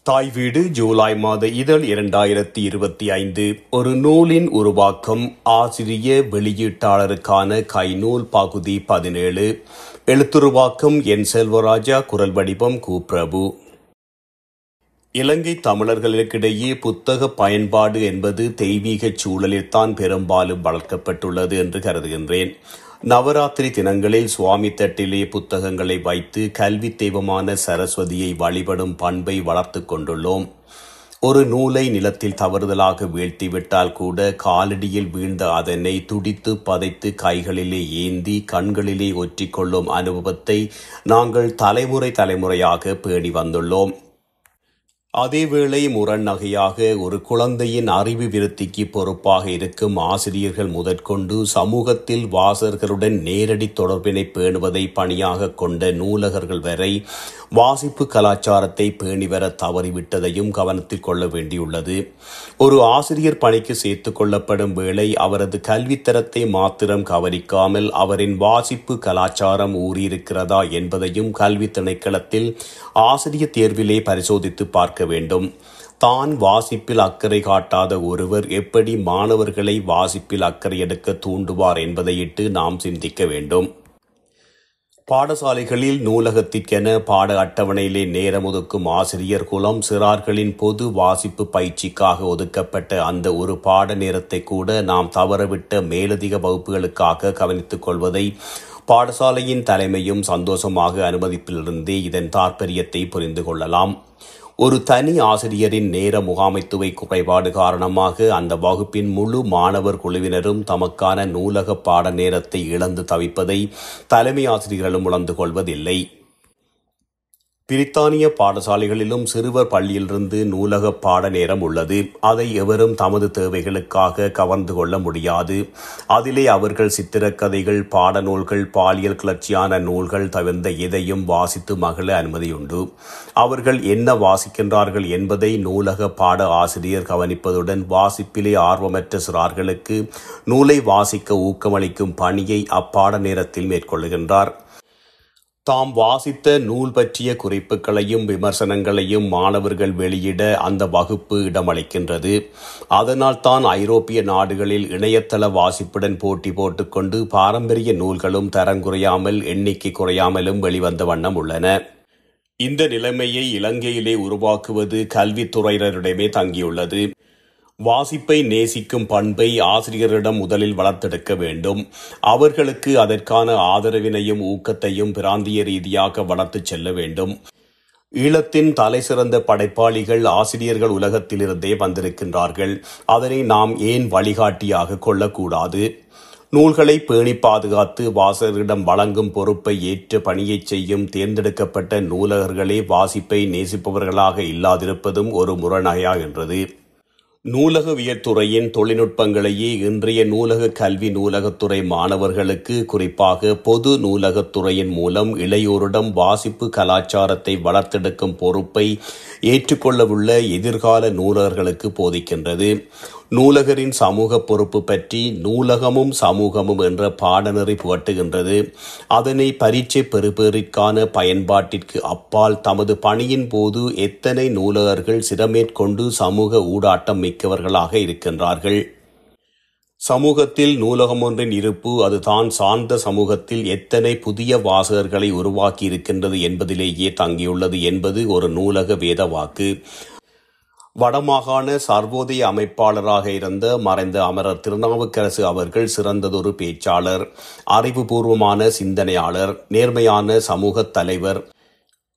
தாய் வீடு ஜூலை மாத இதழ் 2025. ஒரு நூலின் உருவாக்கம். ஆசிரிய வெளியீட்டாளருக்கான கைநூல் பகுதி 17. எழுத்துருவாக்கம் என் செல்வராஜா. குரல் வடிவம் கு பிரபு. இலங்கை தமிழர்களுக்கிடையே புத்தக பயன்பாடு என்பது தெய்வீக சூழலில்தான் பெரும்பாலும் வளர்க்கப்பட்டுள்ளது என்று கருதுகின்றேன். நவராத்திரி தினங்களில் சுவாமி தட்டிலே புத்தகங்களை வைத்து கல்வி தெய்வமான சரஸ்வதியை வழிபடும் பண்பை வளர்த்து கொண்டுள்ளோம். ஒரு நூலை நிலத்தில் தவறுதலாக வீழ்த்திவிட்டால் கூட காலடியில் வீழ்ந்த அதனை துடித்து பதைத்து கைகளிலே ஏந்தி கண்களிலே ஒற்றிக்கொள்ளும் அனுபவத்தை நாங்கள் தலைமுறையாக பேணி வந்துள்ளோம். அதேவேளை முரண்நகையாக ஒரு குழந்தையின் அறிவு விருத்திக்கு பொறுப்பாக இருக்கும் ஆசிரியர்கள் முதற்கொண்டு சமூகத்தில் வாசகர்களுடன் நேரடி தொடர்பினை பேணுவதை பணியாக கொண்ட நூலகர்கள் வரை வாசிப்பு கலாச்சாரத்தை பேணி வர தவறிவிட்டதையும் கவனத்தில் கொள்ள வேண்டியுள்ளது. ஒரு ஆசிரியர் பணிக்கு சேர்த்துக் கொள்ளப்படும் வேளை அவரது கல்வித்தரத்தை மாத்திரம் கவனிக்காமல் அவரின் வாசிப்பு கலாச்சாரம் ஊறியிருக்கிறதா என்பதையும் கல்வி திணைக்களத்தில் ஆசிரியர் தேர்விலே பரிசோதித்து பார்க்க வேண்டும். தான் வாசிப்பில் அக்கறை காட்டாத ஒருவர் எப்படி மாணவர்களை வாசிப்பில் அக்கறை எடுக்க தூண்டுவார் என்பதையிட்டு நாம் சிந்திக்க வேண்டும். பாடசாலைகளில் நூலகத்திற்கென பாட அட்டவணையிலே நேரம் ஒதுக்கும் ஆசிரியர் குலம் சிறார்களின் பொது வாசிப்பு பயிற்சிக்காக ஒதுக்கப்பட்ட அந்த ஒரு பாட நேரத்தை கூட நாம் தவறவிட்ட மேலதிக வகுப்புகளுக்காக கவனித்துக் கொள்வதை பாடசாலையின் தலைமையும் சந்தோஷமாக அனுமதிப்பிலிருந்தே இதன் தாற்பயத்தை புரிந்து கொள்ளலாம். ஒரு தனி ஆசிரியரின் நேர முகாமைத்துவ குறைபாடு காரணமாக அந்த வகுப்பின் முழு மாணவர் குழுவினரும் தமக்கான நூலக பாட நேரத்தை இழந்து தவிப்பதை தலைமை ஆசிரியர்களும் உணர்ந்து கொள்வதில்லை. பிரித்தானிய பாடசாலைகளிலும் சிறுவர் பள்ளியிலிருந்து நூலக பாட நேரம் உள்ளது. அதை எவரும் தமது தேவைகளுக்காக கவர்ந்து கொள்ள முடியாது. அதிலே அவர்கள் சித்திரக்கதைகள், பாடநூல்கள், பாலியல் கிளர்ச்சியான நூல்கள் தவிர்ந்த எதையும் வாசித்து மகிழ அனுமதியுண்டு. அவர்கள் என்ன வாசிக்கின்றார்கள் என்பதை நூலக பாட ஆசிரியர் கவனிப்பதுடன் வாசிப்பிலே ஆர்வமற்ற சிறார்களுக்கு நூலை வாசிக்க ஊக்கமளிக்கும் பணியை அப்பாட நேரத்தில் மேற்கொள்ளுகின்றார். தாம் வாசித்த நூல் பற்றிய குறிப்புகளையும் விமர்சனங்களையும் மாணவர்கள் வெளியிட அந்த வகுப்பு இடமளிக்கின்றது. அதனால் தான் ஐரோப்பிய நாடுகளில் இணையதள வாசிப்புடன் போட்டி போட்டுக்கொண்டு பாரம்பரிய நூல்களும் தரங்குறையாமல் எண்ணிக்கை குறையாமலும் வெளிவந்த வண்ணம் உள்ளன. இந்த நிலைமையை இலங்கையிலே உருவாக்குவது கல்வித்துறையினரிடமே தங்கியுள்ளது. வாசிப்பை நேசிக்கும் பண்பை ஆசிரியரிடம் முதலில் வளர்த்தெடுக்க வேண்டும். அவர்களுக்கு அதற்கான ஆதரவினையும் ஊக்கத்தையும் பிராந்திய ரீதியாக வளர்த்துச் செல்ல வேண்டும். ஈழத்தின் தலை சிறந்த படைப்பாளிகள் ஆசிரியர்கள் உலகத்திலிருந்தே வந்திருக்கின்றார்கள். அதனை நாம் ஏன் வழிகாட்டியாக கொள்ளக்கூடாது? நூல்களை பேணி பாதுகாத்து வாசகரிடம் வழங்கும் பொறுப்பை ஏற்ற பணியை செய்யும் தேர்ந்தெடுக்கப்பட்ட நூலகர்களே வாசிப்பை நேசிப்பவர்களாக இல்லாதிருப்பதும் ஒரு முரணாகின்றது. நூலகவியல் துறையின் தொழில்நுட்பங்களையே இன்றைய நூலக கல்வி நூலகத்துறை மாணவர்களுக்கு, குறிப்பாக பொது நூலகத்துறையின் மூலம் இளையோரிடம் வாசிப்பு கலாச்சாரத்தை வளர்த்தெடுக்கும் பொறுப்பை ஏற்றுக்கொள்ளவுள்ள எதிர்கால நூலகர்களுக்கு போதிக்கின்றது. நூலகரின் சமூக பொறுப்பு பற்றி நூலகமும் சமூகமும் என்ற பாடநெறி புகட்டுகின்றது. அதனை பரீட்சை பெறுபேறிற்கான பயன்பாட்டிற்கு அப்பால் தமது பணியின் போது எத்தனை நூலகர்கள் சிரமேற்கொண்டு சமூக ஊடாட்டம் மிக்கவர்களாக இருக்கின்றார்கள். சமூகத்தில் நூலகம் ஒன்றின் இருப்பு அது தான் சார்ந்த சமூகத்தில் எத்தனை புதிய வாசகர்களை உருவாக்கி இருக்கின்றது என்பதிலேயே தங்கியுள்ளது என்பது ஒரு நூலக வேத வாக்கு. வடமாகாண சர்வோதய அமைப்பாளராக இருந்த மறைந்த அமரர் திருநாவுக்கரசு அவர்கள் சிறந்ததொரு பேச்சாளர், அறிவுபூர்வமான சிந்தனையாளர், நேர்மையான சமூக தலைவர்.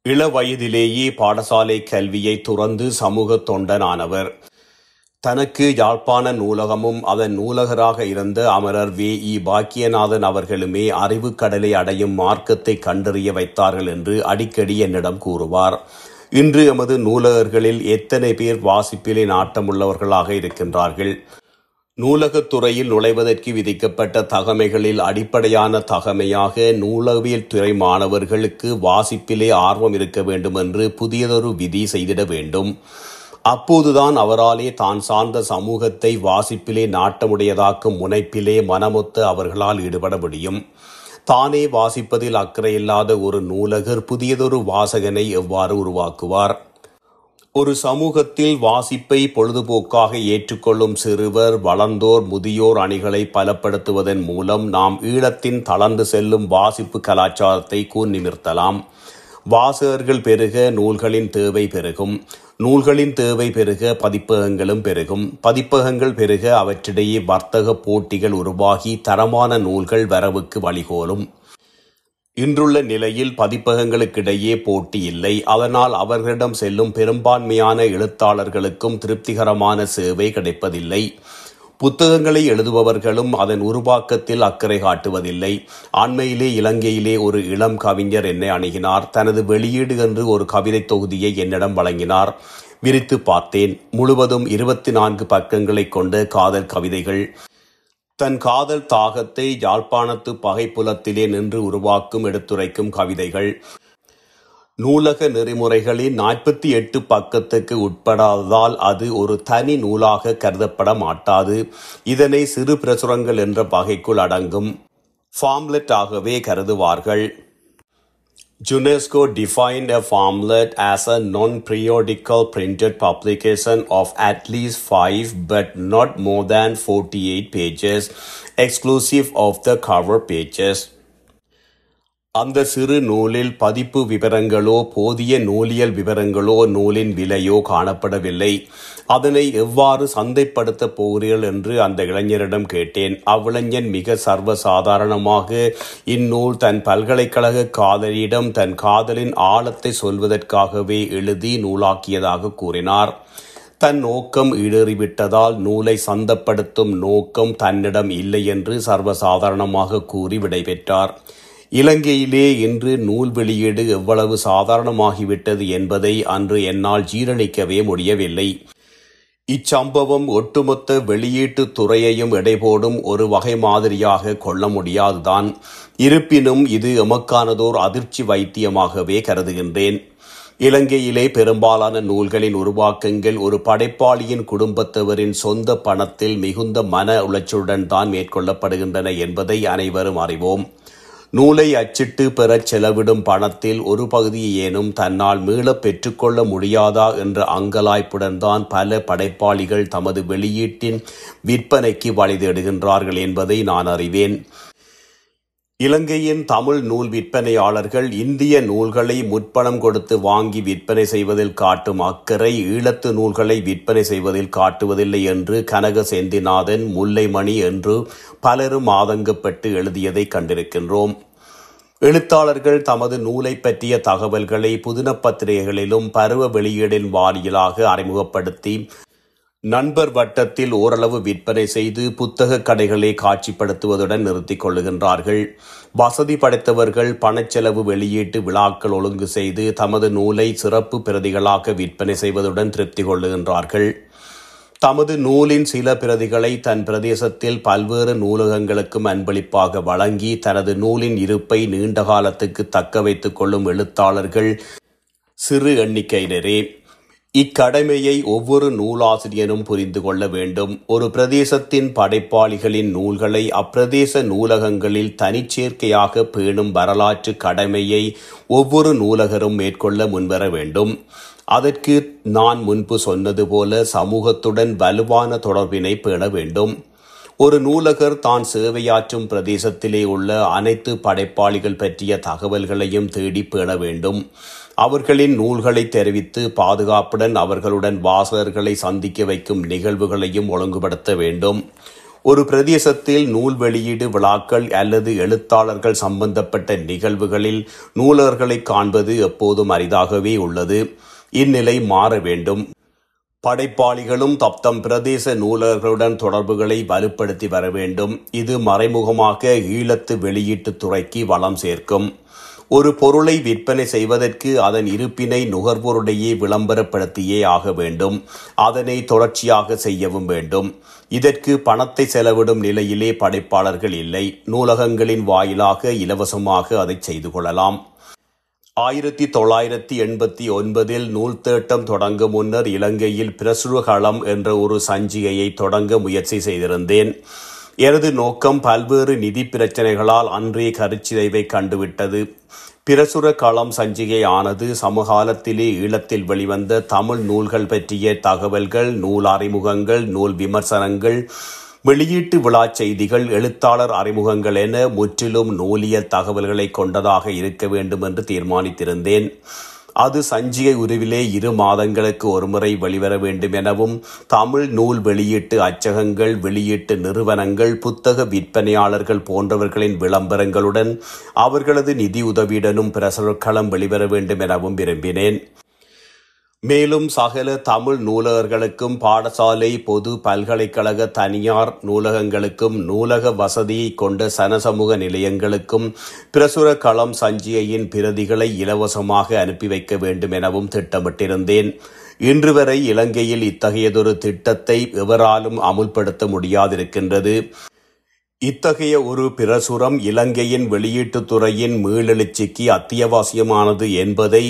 இள வயதிலேயே பாடசாலை கல்வியை துறந்து சமூக தொண்டனானவர். தனக்கு யாழ்ப்பாண நூலகமும் அதன் நூலகராக இருந்த அமரர் வே.இ. பாக்கியநாதன் அவர்களுமே அறிவுக்கடலை அடையும் மார்க்கத்தை கண்டறிய வைத்தார்கள் என்று அடிக்கடி என்னிடம் கூறுவார். இன்று எமது நூலகர்களில் எத்தனை பேர் வாசிப்பிலே நாட்டமுள்ளவர்களாக இருக்கின்றார்கள்? நூலகத்துறையில் நுழைவதற்கு விதிக்கப்பட்ட தகமைகளில் அடிப்படையான தகமையாக நூலகவியல் துறை மாணவர்களுக்கு வாசிப்பிலே ஆர்வம் இருக்க வேண்டும் என்று புதியதொரு விதி செய்திட வேண்டும். அப்போதுதான் அவராலே தான் சார்ந்த சமூகத்தை வாசிப்பிலே நாட்டமுடையதாக்கும் முனைப்பிலே மனமொத்த அவர்களால் ஈடுபட முடியும். தானே வாசிப்பதில் அக்கறையில்லாத ஒரு நூலகர் புதியதொரு வாசகனை எவ்வாறு உருவாக்குவார்? ஒரு சமூகத்தில் வாசிப்பை பொழுதுபோக்காக ஏற்றுக்கொள்ளும் சிறுவர், வளர்ந்தோர், முதியோர் அணிகளை பலப்படுத்துவதன் மூலம் நாம் ஈழத்தின் தளர்ந்து செல்லும் வாசிப்பு கலாச்சாரத்தை கூர்நிமிர்த்தலாம். வாசகர்கள் பெருக நூல்களின் தேவை பெருகும். நூல்களின் தேவை பெருக பதிப்பகங்களும் பெருகும். பதிப்பகங்கள் பெருக அவற்றிடையே வர்த்தக போட்டிகள் உருவாகி தரமான நூல்கள் வரவுக்கு வழிகோலும். இன்றுள்ள நிலையில் பதிப்பகங்களுக்கிடையே போட்டி இல்லை. அதனால் அவர்களிடம் செல்லும் பெரும்பான்மையான எழுத்தாளர்களுக்கும் திருப்திகரமான சேவை கிடைப்பதில்லை. புத்தகங்களை எழுதுபவர்களும் அதன் உருவாக்கத்தில் அக்கறை காட்டுவதில்லை. அண்மையிலே இலங்கையிலே ஒரு இளம் கவிஞர் என்னை அணுகினார். தனது வெளியீடு என்று ஒரு கவிதை தொகுதியை என்னிடம் வழங்கினார். விரித்து பார்த்தேன். முழுவதும் 24 பக்கங்களை கொண்ட காதல் கவிதைகள். தன் காதல் தாகத்தை யாழ்ப்பாணத்து பகைப்புலத்திலே நின்று உருவாக்கும் எடுத்துரைக்கும் கவிதைகள். நூலக நெறிமுறைகளின் 48 பக்கத்துக்கு உட்படாததால் அது ஒரு தனி நூலாக கருதப்பட மாட்டாது. இதனை சிறு பிரசுரங்கள் என்ற வகைக்குள் அடங்கும் ஃபார்ம்லெட் ஆகவே கருதுவார்கள். UNESCO defined a pamphlet as a non-periodical printed publication of at least 5 but not more than 48 pages, exclusive of the cover pages. அந்த சிறு நூலில் பதிப்பு விவரங்களோ போதிய நூலியல் விவரங்களோ நூலின் விலையோ காணப்படவில்லை. அதனை எவ்வாறு சந்தைப்படுத்தப் போகிறீர்கள் என்று அந்த இளைஞரிடம் கேட்டேன். அவ்விளைஞன் மிக சர்வசாதாரணமாக இந்நூல் தன் பல்கலைக்கழக காதலியிடம் தன் காதலின் ஆழத்தை சொல்வதற்காகவே எழுதி நூலாக்கியதாக கூறினார். தன் நோக்கம் ஈடேறிவிட்டதால் நூலை சந்தப்படுத்தும் நோக்கம் தன்னிடம் இல்லை என்று சர்வசாதாரணமாக கூறி விடைபெற்றார். இலங்கையிலே இன்று நூல் வெளியீடு எவ்வளவு சாதாரணமாகிவிட்டது என்பதை அன்று என்னால் ஜீரணிக்கவே முடியவில்லை. இச்சம்பவம் ஒட்டுமொத்த வெளியீட்டு துறையையும் எடைபோடும் ஒரு வகை மாதிரியாக கொள்ள முடியாதுதான். இருப்பினும் இது எமக்கானதோர் அதிர்ச்சி வைத்தியமாகவே கருதுகின்றேன். இலங்கையிலே பெரும்பாலான நூல்களின் உருவாக்கங்கள் ஒரு படைப்பாளியின் குடும்பத்தவரின் சொந்த பணத்தில் மிகுந்த மன உளைச்சலுடன் தான் மேற்கொள்ளப்படுகின்றன என்பதை அனைவரும் அறிவோம். நூலை அச்சிட்டு பெறச் செலவிடும் பணத்தில் ஒரு பகுதியேனும் தன்னால் மீளப் பெற்றுக்கொள்ள முடியாதா என்ற அங்கலாய்ப்புடன் தான் பல படைப்பாளிகள் தமது வெளியீட்டின் விற்பனைக்கு வழி தேடுகின்றார்கள் என்பதை நான் அறிவேன். இலங்கையின் தமிழ் நூல் விற்பனையாளர்கள் இந்திய நூல்களை முற்பணம் கொடுத்து வாங்கி விற்பனை செய்வதில் காட்டும் அக்கறை ஈழத்து நூல்களை விற்பனை செய்வதில் காட்டுவதில்லை என்று கனக செந்திநாதன், முல்லைமணி என்று பலரும் ஆதங்கப்பட்டு எழுதியதை கண்டிருக்கின்றோம். எழுத்தாளர்கள் தமது நூலை பற்றிய தகவல்களை புதின பத்திரிகைகளிலும் பருவ வெளியீடின் வாயிலாக அறிமுகப்படுத்தி நண்பர் வட்டத்தில் ஓரளவு விற்பனை செய்து புத்தக கடைகளை காட்சிப்படுத்துவதுடன் நிறுத்திக் கொள்ளுகின்றார்கள். வசதி படைத்தவர்கள் பணச்செலவு வெளியீட்டு விழாக்கள் ஒழுங்கு செய்து தமது நூலை சிறப்பு பிரதிகளாக விற்பனை செய்வதுடன் திருப்தி கொள்ளுகின்றார்கள். தமது நூலின் சில பிரதிகளை தன் பிரதேசத்தில் பல்வேறு நூலகங்களுக்கும் அன்பளிப்பாக வழங்கி தனது நூலின் இருப்பை நீண்ட காலத்துக்கு தக்க வைத்துக் கொள்ளும் எழுத்தாளர்கள் சிறு எண்ணிக்கையினரே. இக்கடமையை ஒவ்வொரு நூலாசிரியனும் புரிந்து கொள்ள வேண்டும். ஒரு பிரதேசத்தின் படைப்பாளிகளின் நூல்களை அப்பிரதேச நூலகங்களில் தனிச்சேர்க்கையாக பேணும் வரலாற்று கடமையை ஒவ்வொரு நூலகரும் மேற்கொள்ள முன்வர வேண்டும். அதற்கு நான் முன்பு சொன்னது போல சமூகத்துடன் வலுவான தொடர்பினை பேண வேண்டும். ஒரு நூலகர் தான் சேவையாற்றும் பிரதேசத்திலே உள்ள அனைத்து படைப்பாளிகள் பற்றிய தகவல்களையும் தேடி பேண வேண்டும். அவர்களின் நூல்களை தெரிவித்து பாதுகாப்புடன் அவர்களுடன் வாசகர்களை சந்திக்க வைக்கும் நிகழ்வுகளையும் ஒழுங்குபடுத்த வேண்டும். ஒரு பிரதேசத்தில் நூல் வெளியீடு விழாக்கள் அல்லது எழுத்தாளர்கள் சம்பந்தப்பட்ட நிகழ்வுகளில் நூலகர்களை காண்பது எப்போதும் அரிதாகவே உள்ளது. இந்நிலை மாற வேண்டும். படைப்பாளிகளும் தத்தம் பிரதேச நூலகர்களுடன் தொடர்புகளை வலுப்படுத்தி வர வேண்டும். இது மறைமுகமாக ஈழத்து வெளியீட்டு துறைக்கு வளம் சேர்க்கும். ஒரு பொருளை விற்பனை செய்வதற்கு அதன் இருப்பினை நுகர்வோருடையே விளம்பரப்படுத்தியே ஆக வேண்டும். அதனை தொடர்ச்சியாக செய்யவும் வேண்டும். இதற்கு பணத்தை செலவிடும் நிலையிலே படைப்பாளர்கள் இல்லை. நூலகங்களின் வாயிலாக இலவசமாக அதை செய்து கொள்ளலாம். 1989 நூல் தேட்டம் தொடங்க முன்னர் இலங்கையில் பிரசுரகளம் என்ற ஒரு சஞ்சிகையை தொடங்க முயற்சி செய்திருந்தேன். எனது நோக்கம் பல்வேறு நிதி பிரச்சனைகளால் அன்றே கருச்சிதைவை கண்டுவிட்டது. பிரசுர களம் சஞ்சிகை ஆனது சமகாலத்திலே ஈழத்தில் வெளிவந்த தமிழ் நூல்கள் பற்றிய தகவல்கள், நூல் அறிமுகங்கள், நூல் விமர்சனங்கள், வெளியீட்டு விழா செய்திகள், எழுத்தாளர் அறிமுகங்கள் என முற்றிலும் நூலியல் தகவல்களை கொண்டதாக இருக்க வேண்டும் என்று தீர்மானித்திருந்தேன். அது சஞ்சிகை உருவிலே 2 மாதங்களுக்கு ஒருமுறை வெளிவர வேண்டும் எனவும், தமிழ் நூல் வெளியீட்டு அச்சகங்கள், வெளியீட்டு நிறுவனங்கள், புத்தக விற்பனையாளர்கள் போன்றவர்களின் விளம்பரங்களுடன் அவர்களது நிதி உதவியுடனும் பிரசுரக்களம் வெளிவர வேண்டும் எனவும் விரும்பினேன். மேலும் சகல தமிழ் நூலகர்களுக்கும், பாடசாலை, பொது, பல்கலைக்கழக, தனியார் நூலகங்களுக்கும், நூலக வசதியை கொண்ட சனசமூக நிலையங்களுக்கும் பிரசுர களம் சஞ்சிகையின் பிரதிகளை இலவசமாக அனுப்பி வைக்க வேண்டும் எனவும் திட்டமிட்டிருந்தேன். இன்று வரை இலங்கையில் இத்தகையதொரு திட்டத்தை எவராலும் அமுல்படுத்த முடியாதிருக்கின்றது. இத்தகைய ஒரு பிரசுரம் இலங்கையின் வெளியீட்டுத் துறையின் மீளெழுச்சிக்கு அத்தியாவசியமானது என்பதை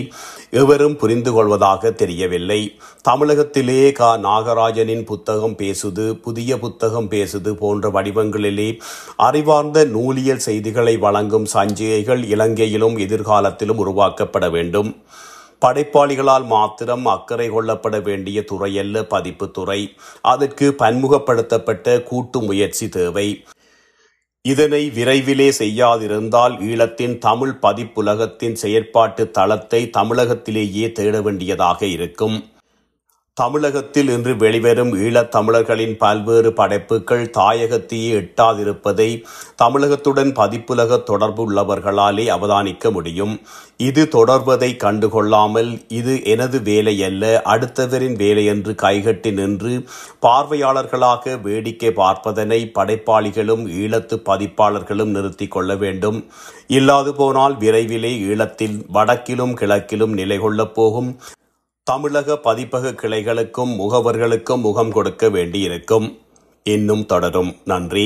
எவரும் புரிந்து கொள்வதாக தெரியவில்லை. தமிழகத்திலே நாகராஜனின் புத்தகம் பேசுது, புதிய புத்தகம் பேசுது போன்ற வடிவங்களிலே அறிவார்ந்த நூலியல் செய்திகளை வழங்கும் சஞ்சிகைகள் இலங்கையிலும் எதிர்காலத்திலும் உருவாக்கப்பட வேண்டும். படைப்பாளிகளால் மாத்திரம் அக்கறை கொள்ளப்பட வேண்டிய துறையல்ல பதிப்புத் துறை. அதற்கு பன்முகப்படுத்தப்பட்ட கூட்டு முயற்சி தேவை. இதனை விரைவிலே செய்யாதிருந்தால் ஈழத்தின் தமிழ் பதிப்புலகத்தின் செயற்பாட்டு தளத்தை தமிழகத்திலேயே தேட வேண்டியதாக இருக்கும். தமிழகத்தில் இன்று வெளிவரும் ஈழத் தமிழர்களின் பல்வேறு படைப்புகள் தாயகத்தையே எட்டாதிருப்பதை தமிழகத்துடன் பதிப்புலக தொடர்பு உள்ளவர்களாலே அவதானிக்க முடியும். இது தொடர்வதை கண்டுகொள்ளாமல், இது எனது வேலை அல்ல, அடுத்தவரின் வேலை என்று கைகட்டி நின்று பார்வையாளர்களாக வேடிக்கை பார்ப்பதனை படைப்பாளிகளும் ஈழத்து பதிப்பாளர்களும் நிறுத்தி கொள்ள வேண்டும். இல்லாது போனால் விரைவிலே ஈழத்தில் வடக்கிலும் கிழக்கிலும் நிலை கொள்ளப் போகும் தமிழக பதிப்பக கிளைகளுக்கும் முகவர்களுக்கும் முகம் கொடுக்க வேண்டியிருக்கும். இன்னும் தொடரும். நன்றி.